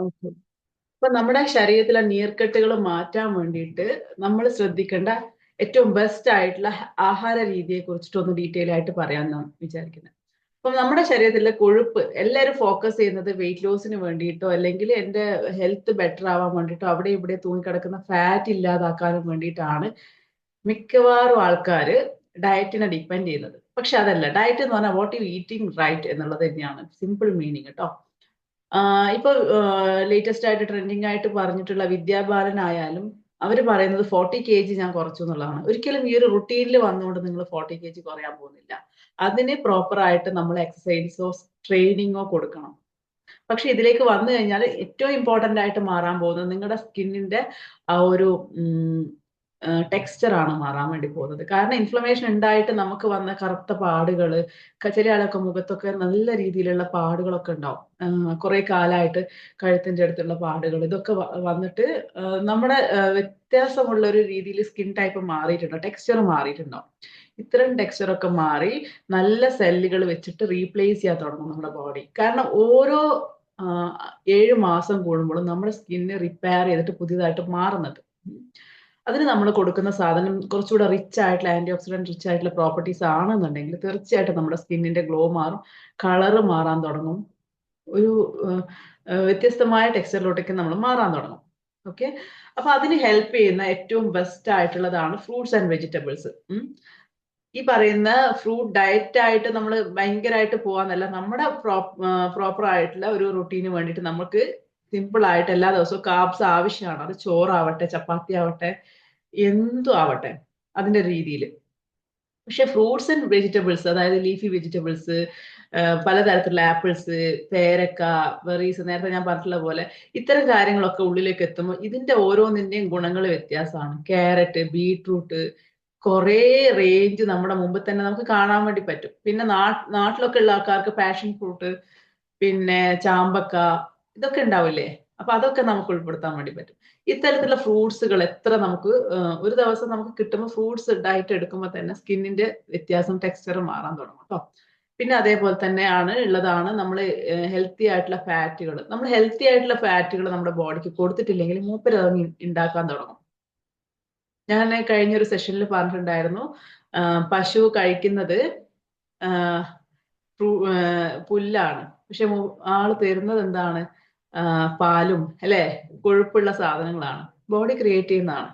Okay. അപ്പൊ നമ്മുടെ ശരീരത്തിലെ നീർക്കെട്ടുകൾ മാറ്റാൻ വേണ്ടിയിട്ട് നമ്മൾ ശ്രദ്ധിക്കേണ്ട ഏറ്റവും ബെസ്റ്റ് ആയിട്ടുള്ള ആഹാര രീതിയെ കുറിച്ചിട്ടൊന്ന് ഡീറ്റെയിൽ ആയിട്ട് പറയാമെന്നാണ് വിചാരിക്കുന്നത്. അപ്പം നമ്മുടെ ശരീരത്തിലെ കൊഴുപ്പ് എല്ലാവരും ഫോക്കസ് ചെയ്യുന്നത് വെയിറ്റ് ലോസിന് വേണ്ടിയിട്ടോ അല്ലെങ്കിൽ എൻ്റെ ഹെൽത്ത് ബെറ്റർ ആവാൻ വേണ്ടിയിട്ടോ അവിടെ ഇവിടെ തൂങ്ങിക്കിടക്കുന്ന ഫാറ്റ് ഇല്ലാതാക്കാനും വേണ്ടിയിട്ടാണ് മിക്കവാറും ആൾക്കാർ ഡയറ്റിനെ ഡിപ്പെൻഡ് ചെയ്യുന്നത്. പക്ഷെ അതല്ല, ഡയറ്റ് എന്ന് പറഞ്ഞാൽ വാട്ട് യു ഈറ്റിംഗ് റൈറ്റ് എന്നുള്ളത് തന്നെയാണ് സിമ്പിൾ മീനിങ് കേട്ടോ. ഇപ്പൊ ലേറ്റസ്റ്റ് ആയിട്ട് ട്രെൻഡിങ് ആയിട്ട് പറഞ്ഞിട്ടുള്ള വിദ്യാബാലൻ ആയാലും അവർ പറയുന്നത് 40 kg ഞാൻ കുറച്ചു എന്നുള്ളതാണ്. ഒരിക്കലും ഈ ഒരു റുട്ടീനിൽ വന്നുകൊണ്ട് നിങ്ങൾ 40 kg കുറയാൻ പോകുന്നില്ല. അതിന് പ്രോപ്പർ ആയിട്ട് നമ്മൾ എക്സസൈസോ ട്രെയിനിങ്ങോ കൊടുക്കണം. പക്ഷെ ഇതിലേക്ക് വന്നു കഴിഞ്ഞാൽ ഏറ്റവും ഇമ്പോർട്ടന്റ് ആയിട്ട് മാറാൻ പോകുന്നത് നിങ്ങളുടെ സ്കിന്നിന്റെ ആ ഒരു ടെക്സ്ചർ ആണ് മാറാൻ വേണ്ടി പോകുന്നത്. കാരണം ഇൻഫ്ലമേഷൻ ഉണ്ടായിട്ട് നമുക്ക് വന്ന കറുത്ത പാടുകള്, ചില ആളൊക്കെ മുഖത്തൊക്കെ നല്ല രീതിയിലുള്ള പാടുകളൊക്കെ ഉണ്ടാവും. കുറെ കാലമായിട്ട് കഴുത്തിന്റെ അടുത്തുള്ള പാടുകൾ ഇതൊക്കെ വന്നിട്ട് നമ്മുടെ വ്യത്യാസമുള്ള ഒരു രീതിയിൽ സ്കിൻ ടൈപ്പ് മാറിയിട്ടുണ്ടോ, ടെക്സ്ചർ മാറിയിട്ടുണ്ടോ. ഇത്തരം ടെക്സ്ചർ ഒക്കെ മാറി നല്ല സെല്ലുകൾ വെച്ചിട്ട് റീപ്ലേസ് ചെയ്യാൻ തുടങ്ങും നമ്മുടെ ബോഡി. കാരണം ഓരോ 7 മാസം കൂടുമ്പോഴും നമ്മുടെ സ്കിന്ന് റിപ്പയർ ചെയ്തിട്ട് പുതിയതായിട്ട് മാറുന്നത്. അതിന് നമ്മൾ കൊടുക്കുന്ന സാധനം കുറച്ചുകൂടെ റിച്ച് ആയിട്ടുള്ള ആന്റി ഓക്സിഡന്റ് റിച്ച് ആയിട്ടുള്ള പ്രോപ്പർട്ടീസ് ആണെന്നുണ്ടെങ്കിൽ തീർച്ചയായിട്ടും നമ്മുടെ സ്കിന്നിന്റെ ഗ്ലോ മാറും, കളറ് മാറാൻ തുടങ്ങും, ഒരു വ്യത്യസ്തമായ ടെക്സ്ചറിലോട്ടേക്ക് നമ്മൾ മാറാൻ തുടങ്ങും. ഓക്കെ. അപ്പൊ അതിന് ഹെൽപ്പ് ചെയ്യുന്ന ഏറ്റവും ബെസ്റ്റ് ആയിട്ടുള്ളതാണ് ഫ്രൂട്ട്സ് ആൻഡ് വെജിറ്റബിൾസ്. ഈ പറയുന്ന ഫ്രൂട്ട് ഡയറ്റ് ആയിട്ട് നമ്മൾ ഭയങ്കരമായിട്ട് പോവാന്നല്ല, നമ്മുടെ പ്രോപ്പർ ആയിട്ടുള്ള ഒരു റുട്ടീന് വേണ്ടിയിട്ട് നമുക്ക് സിമ്പിൾ ആയിട്ട് എല്ലാ ദിവസവും കാർബ്സ് ആവശ്യമാണ്. അത് ചോറാവട്ടെ, ചപ്പാത്തി ആവട്ടെ, എന്തും ആവട്ടെ അതിന്റെ രീതിയിൽ. പക്ഷെ ഫ്രൂട്ട്സ് ആൻഡ് വെജിറ്റബിൾസ്, അതായത് ലീഫി വെജിറ്റബിൾസ്, പലതരത്തിലുള്ള ആപ്പിൾസ്, പേരക്ക, ബെറീസ്, നേരത്തെ ഞാൻ പറഞ്ഞിട്ടുള്ള പോലെ ഇത്തരം കാര്യങ്ങളൊക്കെ ഉള്ളിലേക്ക് എത്തുമ്പോൾ ഇതിന്റെ ഓരോന്നിന്റെയും ഗുണങ്ങൾ വ്യത്യാസമാണ്. ക്യാരറ്റ്, ബീട്രൂട്ട്, കുറേ റേഞ്ച് നമ്മുടെ മുമ്പിൽ തന്നെ നമുക്ക് കാണാൻ വേണ്ടി പറ്റും. പിന്നെ നാട്ടിലൊക്കെ ഉള്ള ആൾക്കാർക്ക് പാഷൻ ഫ്രൂട്ട്, പിന്നെ ചാമ്പക്ക, ഇതൊക്കെ ഉണ്ടാവില്ലേ. അപ്പൊ അതൊക്കെ നമുക്ക് ഉൾപ്പെടുത്താൻ വേണ്ടി പറ്റും. ഇത്തരത്തിലുള്ള ഫ്രൂട്ട്സുകൾ എത്ര നമുക്ക് ഒരു ദിവസം നമുക്ക് കിട്ടുമ്പോൾ ഫ്രൂട്ട്സ് ഡയറ്റ് എടുക്കുമ്പോൾ തന്നെ സ്കിന്നിന്റെ വ്യത്യാസം, ടെക്സ്ചർ മാറാൻ തുടങ്ങും കേട്ടോ. പിന്നെ അതേപോലെ തന്നെയാണ് ഉള്ളതാണ് നമ്മൾ ഹെൽത്തി ആയിട്ടുള്ള ഫാറ്റുകൾ. നമ്മൾ ഹെൽത്തി ആയിട്ടുള്ള ഫാറ്റുകൾ നമ്മുടെ ബോഡിക്ക് കൊടുത്തിട്ടില്ലെങ്കിൽ മൂപ്പര് അത് ഉണ്ടാക്കാൻ തുടങ്ങും. ഞാൻ കഴിഞ്ഞൊരു സെഷനിൽ പറഞ്ഞിട്ടുണ്ടായിരുന്നു, പശു കഴിക്കുന്നത് പുല്ലാണ്. പക്ഷെ ആള് തരുന്നത് എന്താണ്? പാലും അല്ലെ, കൊഴുപ്പുള്ള സാധനങ്ങളാണ്, ബോഡി ക്രിയേറ്റ് ചെയ്യുന്നതാണ്.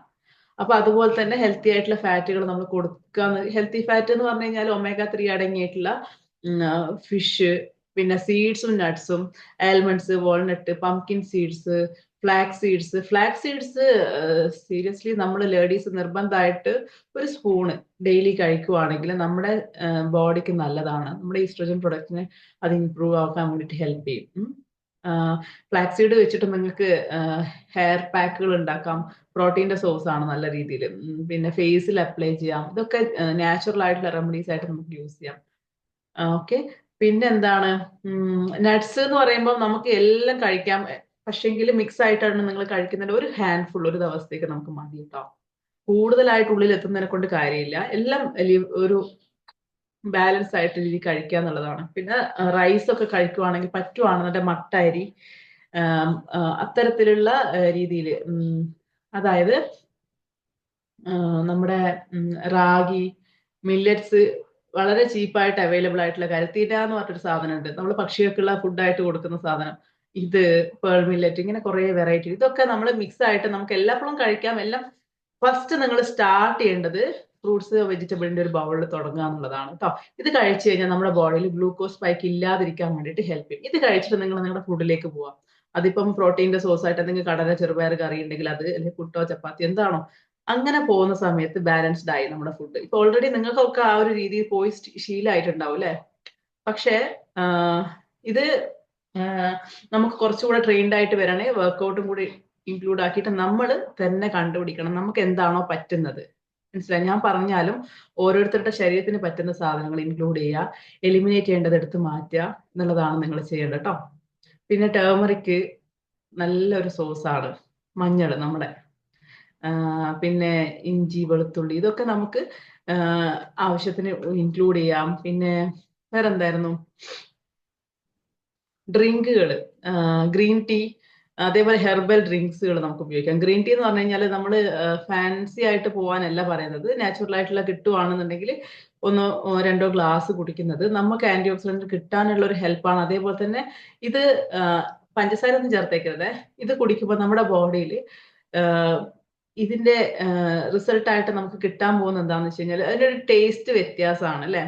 അപ്പൊ അതുപോലെ തന്നെ ഹെൽത്തി ആയിട്ടുള്ള ഫാറ്റുകൾ നമ്മൾ കൊടുക്കാന്ന്. ഹെൽത്തി ഫാറ്റ് എന്ന് പറഞ്ഞു കഴിഞ്ഞാൽ ഒമേഗ 3 അടങ്ങിയിട്ടുള്ള ഫിഷ്, പിന്നെ സീഡ്സും നട്ട്സും, almonds, walnut, pumpkin seeds, flax seeds seriously നമ്മൾ ലേഡീസ് നിർബന്ധമായിട്ട് ഒരു സ്പൂണ് ഡെയിലി കഴിക്കുവാണെങ്കിൽ നമ്മുടെ ബോഡിക്ക് നല്ലതാണ്. നമ്മുടെ ഈസ്ട്രോജൻ പ്രൊഡക്റ്റിനെ അത് ഇംപ്രൂവ് ആക്കാൻ വേണ്ടിയിട്ട് ഹെൽപ്പ് ചെയ്യും. ഫ്ലാക്സ് സീഡ് വെച്ചിട്ട് നിങ്ങൾക്ക് ഹെയർ പാക്കുകൾ ഉണ്ടാക്കാം. പ്രോട്ടീന്റെ സോഴ്സ് ആണ് നല്ല രീതിയിൽ. പിന്നെ ഫേസിൽ അപ്ലൈ ചെയ്യാം. ഇതൊക്കെ നാച്ചുറൽ ആയിട്ടുള്ള റെമഡീസ് ആയിട്ട് നമുക്ക് യൂസ് ചെയ്യാം. ഓക്കെ. പിന്നെ എന്താണ്, നട്ട്സ് എന്ന് പറയുമ്പോൾ നമുക്ക് എല്ലാം കഴിക്കാം. പക്ഷെങ്കിൽ മിക്സ് ആയിട്ടാണ് നിങ്ങൾ കഴിക്കുന്നതിൽ ഒരു ഹാൻഡ് ഫുൾ ഒരു ദിവസത്തേക്ക് നമുക്ക് മതി കേട്ടോ. കൂടുതലായിട്ട് ഉള്ളിൽ എത്തുന്നതിനെ കൊണ്ട് കാര്യമില്ല. എല്ലാം ഒരു ബാലൻസ് ആയിട്ട് രീതി കഴിക്കുക എന്നുള്ളതാണ്. പിന്നെ റൈസ് ഒക്കെ കഴിക്കുവാണെങ്കിൽ പറ്റുവാണെന്നുണ്ടെ മട്ട അരി, അത്തരത്തിലുള്ള രീതിയിൽ, അതായത് നമ്മുടെ റാഗി, മില്ലറ്റ്സ്, വളരെ ചീപ്പായിട്ട് അവൈലബിൾ ആയിട്ടുള്ള കരുത്തീറ്റ എന്ന് പറഞ്ഞൊരു സാധനം ഉണ്ട്. നമ്മൾ പക്ഷികൾക്കുള്ള ഫുഡായിട്ട് കൊടുക്കുന്ന സാധനം. ഇത് പേൾ മില്ലറ്റ്, ഇങ്ങനെ കുറെ വെറൈറ്റി, ഇതൊക്കെ നമ്മൾ മിക്സ് ആയിട്ട് നമുക്ക് എല്ലാപ്പോഴും കഴിക്കാം. എല്ലാം ഫസ്റ്റ് നിങ്ങൾ സ്റ്റാർട്ട് ചെയ്യേണ്ടത് ഫ്രൂട്ട്സ് വെജിറ്റബിളിന്റെ ഒരു ബൗളിൽ തുടങ്ങുക എന്നുള്ളതാണ് കേട്ടോ. ഇത് കഴിച്ചു കഴിഞ്ഞാൽ നമ്മുടെ ബോഡിയിൽ ഗ്ലൂക്കോസ് സ്പൈക്ക് ഇല്ലാതിരിക്കാൻ വേണ്ടിയിട്ട് ഹെൽപ്പ് ചെയ്യും. ഇത് കഴിച്ചിട്ട് നിങ്ങൾ നിങ്ങളുടെ ഫുഡിലേക്ക് പോവാം. അതിപ്പം പ്രോട്ടീന്റെ സോഴ്സ് ആയിട്ട് എന്തെങ്കിലും കടല, ചെറുപയർ കറി ഉണ്ടെങ്കിൽ അത്, അല്ലെങ്കിൽ പുട്ടോ ചപ്പാത്തി എന്താണോ, അങ്ങനെ പോകുന്ന സമയത്ത് ബാലൻസ്ഡ് ആയി നമ്മുടെ ഫുഡ്. ഇപ്പൊ ഓൾറെഡി നിങ്ങൾക്കൊക്കെ ആ ഒരു രീതിയിൽ പോയി ശീലമായിട്ടുണ്ടാവും അല്ലെ. പക്ഷേ ഇത് നമുക്ക് കുറച്ചുകൂടെ ട്രെയിൻഡ് ആയിട്ട് വരണേ വർക്കൗട്ടും കൂടി ഇൻക്ലൂഡ് ആക്കിയിട്ട് നമ്മൾ തന്നെ കണ്ടുപിടിക്കണം നമുക്ക് എന്താണോ പറ്റുന്നത്. മനസ്സിലായി? ഞാൻ പറഞ്ഞാലും ഓരോരുത്തരുടെ ശരീരത്തിന് പറ്റുന്ന സാധനങ്ങൾ ഇൻക്ലൂഡ് ചെയ്യുക, എലിമിനേറ്റ് ചെയ്യേണ്ടത് എടുത്ത് മാറ്റുക എന്നുള്ളതാണ് നിങ്ങൾ ചെയ്യേണ്ടത് കേട്ടോ. പിന്നെ ടേമറിക്ക് നല്ലൊരു സോസാണ്. മഞ്ഞൾ നമ്മുടെ, പിന്നെ ഇഞ്ചി, വെളുത്തുള്ളി, ഇതൊക്കെ നമുക്ക് ആവശ്യത്തിന് ഇൻക്ലൂഡ് ചെയ്യാം. പിന്നെ വേറെ എന്തായിരുന്നു, ഡ്രിങ്കുകൾ, ഗ്രീൻ ടീ, അതേപോലെ ഹെർബൽ ഡ്രിങ്ക്സുകൾ നമുക്ക് ഉപയോഗിക്കാം. ഗ്രീൻ ടീ എന്ന് പറഞ്ഞു കഴിഞ്ഞാൽ നമ്മൾ ഫാൻസി ആയിട്ട് പോകാനല്ല പറയുന്നത്. നാച്ചുറൽ ആയിട്ടുള്ള കിട്ടുവാണെന്നുണ്ടെങ്കിൽ ഒന്നോ രണ്ടോ ഗ്ലാസ് കുടിക്കുന്നത് നമുക്ക് ആന്റി ഓക്സിഡന്റ് കിട്ടാനുള്ള ഒരു ഹെൽപ്പാണ്. അതേപോലെ തന്നെ ഇത് പഞ്ചസാര ഒന്നും ചേർത്തേക്കരുത്. ഇത് കുടിക്കുമ്പോൾ നമ്മുടെ ബോഡിയിൽ ഇതിന്റെ റിസൾട്ട് ആയിട്ട് നമുക്ക് കിട്ടാൻ പോകുന്നത് എന്താണെന്ന് വെച്ച് കഴിഞ്ഞാൽ അതിന്റെ ഒരു ടേസ്റ്റ് വ്യത്യാസമാണ് അല്ലെ.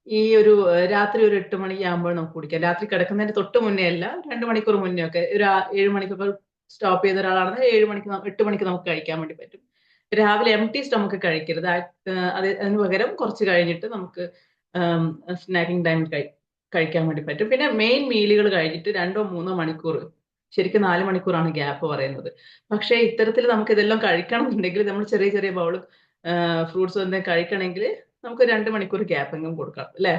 ഈ ഒരു രാത്രി ഒരു 8 മണിയാകുമ്പോൾ നമുക്ക് കുടിക്കാം. രാത്രി കിടക്കുന്നതിന് തൊട്ട് മുന്നേ അല്ല, 2 മണിക്കൂർ മുന്നേ ഒക്കെ ഒരു 7 മണിക്കൊക്കെ സ്റ്റോപ്പ് ചെയ്ത ഒരാളാണെങ്കിൽ 7 മണിക്ക് 8 മണിക്ക് നമുക്ക് കഴിക്കാൻ വേണ്ടി പറ്റും. രാവിലെ എംപ്റ്റി സ്റ്റൊമക്ക് കഴിക്കരുത്. അതിന് പകരം കുറച്ച് കഴിഞ്ഞിട്ട് നമുക്ക് സ്നാക്കിംഗ് ടൈമിൽ കഴിക്കാൻ വേണ്ടി പറ്റും. പിന്നെ മെയിൻ മീലുകൾ കഴിഞ്ഞിട്ട് 2-3 മണിക്കൂർ, ശരിക്കും 4 മണിക്കൂറാണ് ഗ്യാപ്പ് പറയുന്നത്. പക്ഷേ ഇത്തരത്തിൽ നമുക്ക് ഇതെല്ലാം കഴിക്കണം എന്നുണ്ടെങ്കിൽ നമ്മൾ ചെറിയ ചെറിയ ബൗൾ ഫ്രൂട്ട്സ് എന്തെങ്കിലും കഴിക്കണമെങ്കിൽ നമുക്ക് 2 മണിക്കൂർ ഗ്യാപ്പെങ്കിലും കൊടുക്കണം അല്ലേ.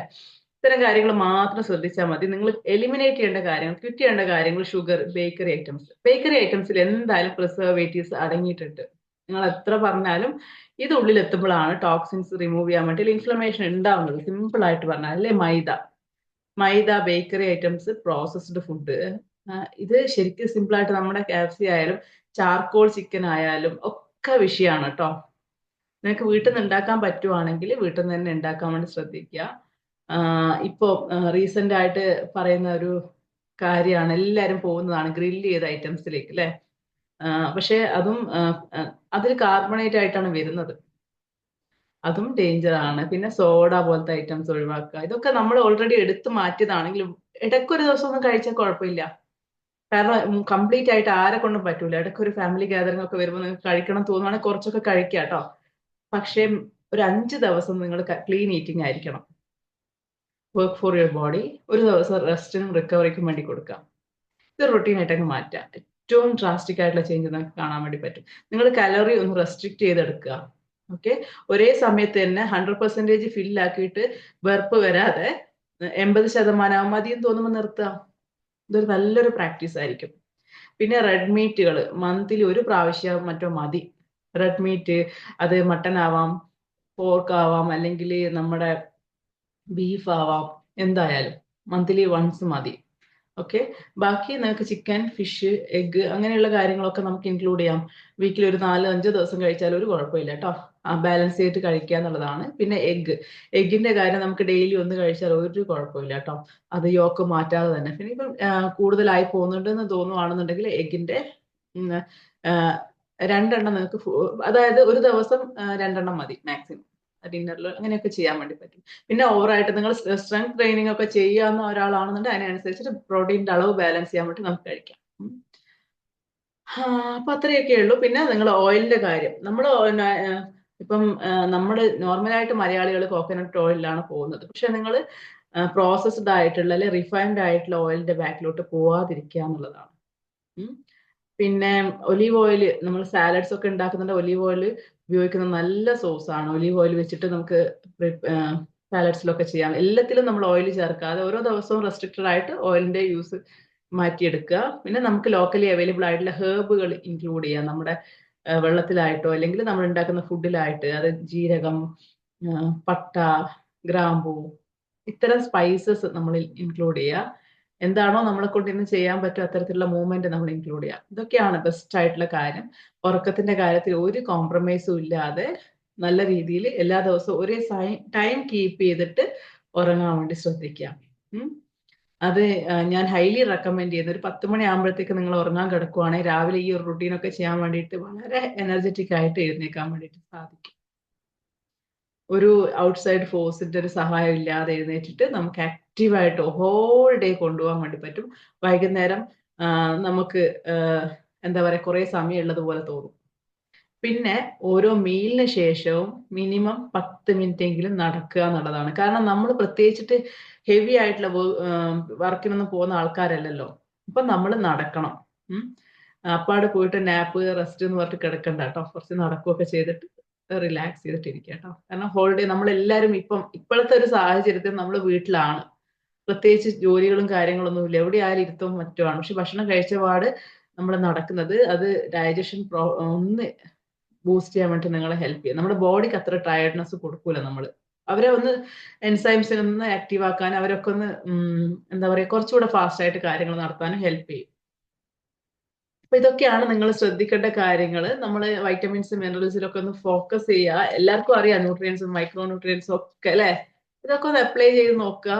ഇത്തരം കാര്യങ്ങൾ മാത്രം ശ്രദ്ധിച്ചാൽ മതി. നിങ്ങൾ എലിമിനേറ്റ് ചെയ്യേണ്ട കാര്യങ്ങൾ, ക്വിറ്റ് ചെയ്യേണ്ട കാര്യങ്ങൾ ഷുഗർ, ബേക്കറി ഐറ്റംസ്. ബേക്കറി ഐറ്റംസിൽ എന്തായാലും പ്രിസർവേറ്റീവ്സ് അടങ്ങിയിട്ടുണ്ട്. നിങ്ങൾ എത്ര പറഞ്ഞാലും ഇത് ഉള്ളിൽ എത്തുമ്പോഴാണ് ടോക്സിൻസ് റിമൂവ് ചെയ്യാൻ വേണ്ടി ഇൻഫ്ലമേഷൻ ഉണ്ടാവുന്നത്. സിമ്പിൾ ആയിട്ട് പറഞ്ഞാൽ അല്ലേ, മൈദ, ബേക്കറി ഐറ്റംസ്, പ്രോസസ്ഡ് ഫുഡ്. ഇത് ശരിക്കും സിമ്പിൾ ആയിട്ട് നമ്മുടെ KFC ആയാലും ചാർക്കോൾ ചിക്കൻ ആയാലും ഒക്കെ വിഷയമാണ് കേട്ടോ. നിനക്ക് വീട്ടിൽ നിന്ന് ഉണ്ടാക്കാൻ പറ്റുവാണെങ്കിൽ വീട്ടിൽ നിന്ന് തന്നെ ഉണ്ടാക്കാൻ വേണ്ടി ശ്രദ്ധിക്കുക. ഇപ്പോ റീസെന്റ് ആയിട്ട് പറയുന്ന ഒരു കാര്യമാണ്, എല്ലാരും പോകുന്നതാണ് ഗ്രില്ല് ചെയ്ത ഐറ്റംസിലേക്ക് അല്ലെ. പക്ഷെ അതും അതിൽ കാർബണേറ്റ് ആയിട്ടാണ് വരുന്നത്. അതും ഡേഞ്ചർ ആണ്. പിന്നെ സോഡ പോലത്തെ ഐറ്റംസ് ഒഴിവാക്കുക. ഇതൊക്കെ നമ്മൾ ഓൾറെഡി എടുത്തു മാറ്റിയതാണെങ്കിലും ഇടയ്ക്കൊരു ദിവസം ഒന്നും കഴിച്ചാൽ കുഴപ്പമില്ല. കാരണം കംപ്ലീറ്റ് ആയിട്ട് ആരെ കൊണ്ടും പറ്റൂല. ഇടയ്ക്ക് ഒരു ഫാമിലി ഗാദറിംഗ് ഒക്കെ വരുമ്പോൾ നിങ്ങൾക്ക് കഴിക്കണം തോന്നുവാണെങ്കിൽ കുറച്ചൊക്കെ കഴിക്കുക കേട്ടോ. പക്ഷേ ഒരു 5 ദിവസം നിങ്ങൾ ക്ലീൻ ഈറ്റിംഗ് ആയിരിക്കണം. Work for your body. ഒരു ദിവസം റെസ്റ്റിനും റിക്കവറിക്കും വേണ്ടി കൊടുക്കാം. ഇത് റൊട്ടീൻ ആയിട്ടൊക്കെ മാറ്റാം. ഏറ്റവും ഡ്രാസ്റ്റിക് ആയിട്ടുള്ള ചേഞ്ച് നമുക്ക് കാണാൻ വേണ്ടി പറ്റും. നിങ്ങൾ കലോറി ഒന്ന് റെസ്ട്രിക്ട് ചെയ്തെടുക്കുക. ഓക്കെ, ഒരേ സമയത്ത് തന്നെ 100% ഫില്ലാക്കിയിട്ട് വെറുപ്പ് വരാതെ 80% മതിയെന്ന് തോന്നുമ്പോൾ നിർത്തുക. ഇതൊരു നല്ലൊരു പ്രാക്ടീസ് ആയിരിക്കും. പിന്നെ റെഡ് മീറ്റുകൾ മന്തിൽ ഒരു പ്രാവശ്യം മറ്റോ മതി. റെഡ് മീറ്റ്, അത് മട്ടൺ ആവാം, പോർക്ക് ആവാം, അല്ലെങ്കിൽ നമ്മുടെ ബീഫ് ആവാം, എന്തായാലും മന്ത്ലി വൺസ് മതി. ഓക്കെ, ബാക്കി നിങ്ങൾക്ക് ചിക്കൻ, ഫിഷ്, എഗ്ഗ് അങ്ങനെയുള്ള കാര്യങ്ങളൊക്കെ നമുക്ക് ഇൻക്ലൂഡ് ചെയ്യാം. വീക്കിൽ ഒരു 4-5 ദിവസം കഴിച്ചാൽ ഒരു കുഴപ്പമില്ല കേട്ടോ. ബാലൻസ് ചെയ്തിട്ട് കഴിക്കുക എന്നുള്ളതാണ്. പിന്നെ എഗ്ഗിന്റെ കാര്യം നമുക്ക് ഡെയിലി ഒന്ന് കഴിച്ചാൽ ഒരു കുഴപ്പമില്ല കേട്ടോ. അത് യോക്ക് മാറ്റാതെ തന്നെ. പിന്നെ ഇപ്പം കൂടുതലായി പോകുന്നുണ്ടെന്ന് തോന്നുവാണെന്നുണ്ടെങ്കിൽ എഗ്ഗിന്റെ 2 എണ്ണം നിങ്ങൾക്ക്, അതായത് ഒരു ദിവസം 2 എണ്ണം മതി മാക്സിമം. ഡിന്നറിൽ അങ്ങനെയൊക്കെ ചെയ്യാൻ വേണ്ടി പറ്റും. പിന്നെ ഓവറായിട്ട് നിങ്ങൾ സ്ട്രെങ്ത് ട്രെയിനിങ് ഒക്കെ ചെയ്യാവുന്ന ഒരാളാണെന്നുണ്ടെങ്കിൽ അതിനനുസരിച്ചിട്ട് പ്രോട്ടീൻ്റെ അളവ് ബാലൻസ് ചെയ്യാൻ വേണ്ടി നമുക്ക് കഴിക്കാം. അപ്പൊ അത്രയൊക്കെ ഉള്ളൂ. പിന്നെ നിങ്ങൾ ഓയിലിന്റെ കാര്യം, നമ്മൾ ഇപ്പം നമ്മൾ നോർമലായിട്ട് മലയാളികൾ കോക്കനട്ട് ഓയിലാണ് പോകുന്നത്. പക്ഷെ നിങ്ങൾ പ്രോസസ്ഡ് ആയിട്ടുള്ള അല്ലെ റിഫൈൻഡ് ആയിട്ടുള്ള ഓയിലിന്റെ ബാക്കിലോട്ട് പോവാതിരിക്കുക എന്നുള്ളതാണ്. പിന്നെ ഒലീവ് ഓയിൽ, നമ്മൾ സാലഡ്സ് ഒക്കെ ഉണ്ടാക്കുന്നുണ്ട് ഒലീവ് ഓയിൽ ഉപയോഗിക്കുന്ന നല്ല സോഴ്സ് ആണ്. ഒലീവ് ഓയിൽ വെച്ചിട്ട് നമുക്ക് സാലഡ്സിലൊക്കെ ചെയ്യാം. എല്ലാത്തിലും നമ്മൾ ഓയിൽ ചേർക്കാതെ ഓരോ ദിവസവും റെസ്ട്രിക്റ്റഡ് ആയിട്ട് ഓയിലിന്റെ യൂസ് മാറ്റിയെടുക്കുക. പിന്നെ നമുക്ക് ലോക്കലി അവൈലബിൾ ആയിട്ടുള്ള ഹേർബുകൾ ഇൻക്ലൂഡ് ചെയ്യാം നമ്മുടെ വെള്ളത്തിലായിട്ടോ അല്ലെങ്കിൽ നമ്മൾ ഉണ്ടാക്കുന്ന ഫുഡിലായിട്ട്. അത് ജീരകം, പട്ട, ഗ്രാമ്പൂ, ഇത്തരം സ്പൈസസ് നമ്മൾ ഇൻക്ലൂഡ് ചെയ്യുക. എന്താണോ നമ്മളെ കൊണ്ട് ഇന്ന് ചെയ്യാൻ പറ്റും അത്തരത്തിലുള്ള മൂവ്മെന്റ് നമ്മൾ ഇൻക്ലൂഡ് ചെയ്യാം. ഇതൊക്കെയാണ് ബെസ്റ്റ് ആയിട്ടുള്ള കാര്യം. ഉറക്കത്തിന്റെ കാര്യത്തിൽ ഒരു കോംപ്രമൈസും ഇല്ലാതെ നല്ല രീതിയിൽ എല്ലാ ദിവസവും ഒരേ ടൈം കീപ്പ് ചെയ്തിട്ട് ഉറങ്ങാൻ വേണ്ടി ശ്രദ്ധിക്കാം. അത് ഞാൻ ഹൈലി റെക്കമെൻഡ് ചെയ്യുന്ന ഒരു 10 മണി ആകുമ്പോഴത്തേക്ക് നിങ്ങൾ ഉറങ്ങാൻ കിടക്കുവാണെങ്കിൽ രാവിലെ ഈ ഒരു റുട്ടീനൊക്കെ ചെയ്യാൻ വേണ്ടിയിട്ട് വളരെ എനർജറ്റിക് ആയിട്ട് എഴുന്നേക്കാൻ വേണ്ടിയിട്ട് സാധിക്കും. ഒരു ഔട്ട്സൈഡ് ഫോഴ്സിന്റെ ഒരു സഹായം ഇല്ലാതെ എഴുന്നേറ്റിട്ട് നമുക്ക് ആക്റ്റീവായിട്ട് ഹോൾ ഡേ കൊണ്ടുപോകാൻ വേണ്ടി പറ്റും. വൈകുന്നേരം നമുക്ക് എന്താ പറയുക, കുറെ സമയം ഉള്ളതുപോലെ തോന്നും. പിന്നെ ഓരോ മീലിന് ശേഷവും മിനിമം 10 മിനിറ്റ് എങ്കിലും നടക്കുക എന്നുള്ളതാണ്. കാരണം നമ്മൾ പ്രത്യേകിച്ചിട്ട് ഹെവി ആയിട്ടുള്ള വർക്കിനൊന്നും പോകുന്ന ആൾക്കാരല്ലല്ലോ. അപ്പൊ നമ്മൾ നടക്കണം. അപ്പാട് പോയിട്ട് നാപ്പ്, റെസ്റ്റ് എന്ന് പറഞ്ഞിട്ട് കിടക്കണ്ട കേട്ടോ. കുറച്ച് നടക്കുകയൊക്കെ ചെയ്തിട്ട് റിലാക്സ് ചെയ്തിട്ട് ഇരിക്കുക കേട്ടോ. കാരണം ഹോളിഡേ നമ്മളെല്ലാവരും ഇപ്പോഴത്തെ ഒരു സാഹചര്യത്തിൽ നമ്മൾ വീട്ടിലാണ്. പ്രത്യേകിച്ച് ജോലികളും കാര്യങ്ങളൊന്നും ഇല്ല. എവിടെ ആയാലും ഇരുത്തവും മറ്റുമാണ്. പക്ഷെ ഭക്ഷണം കഴിച്ച പാട് നമ്മൾ നടക്കുന്നത് അത് ഡൈജഷൻ ഒന്ന് ബൂസ്റ്റ് ചെയ്യാൻ വേണ്ടി നിങ്ങളെ ഹെൽപ്പ് ചെയ്യും. നമ്മുടെ ബോഡിക്ക് അത്ര ടയർഡ്നെസ് കൊടുക്കൂല നമ്മൾ. അവരെ ഒന്ന് എൻസൈംസിനെ ഒന്ന് ആക്റ്റീവ് ആക്കാൻ, അവരൊക്കെ ഒന്ന് എന്താ പറയുക, കുറച്ചുകൂടെ ഫാസ്റ്റ് ആയിട്ട് കാര്യങ്ങൾ നടത്താനും ഹെൽപ്പ് ചെയ്യും. അപ്പൊ ഇതൊക്കെയാണ് നിങ്ങൾ ശ്രദ്ധിക്കേണ്ട കാര്യങ്ങൾ. നമ്മൾ വൈറ്റമിൻസ് മിനറൽസിലൊക്കെ ഒന്ന് ഫോക്കസ് ചെയ്യുക. എല്ലാവർക്കും അറിയാം ന്യൂട്രിയൻസും മൈക്രോ ന്യൂട്രിയൻസും ഒക്കെ അല്ലെ. ഇതൊക്കെ ഒന്ന് അപ്ലൈ ചെയ്ത് നോക്കുക.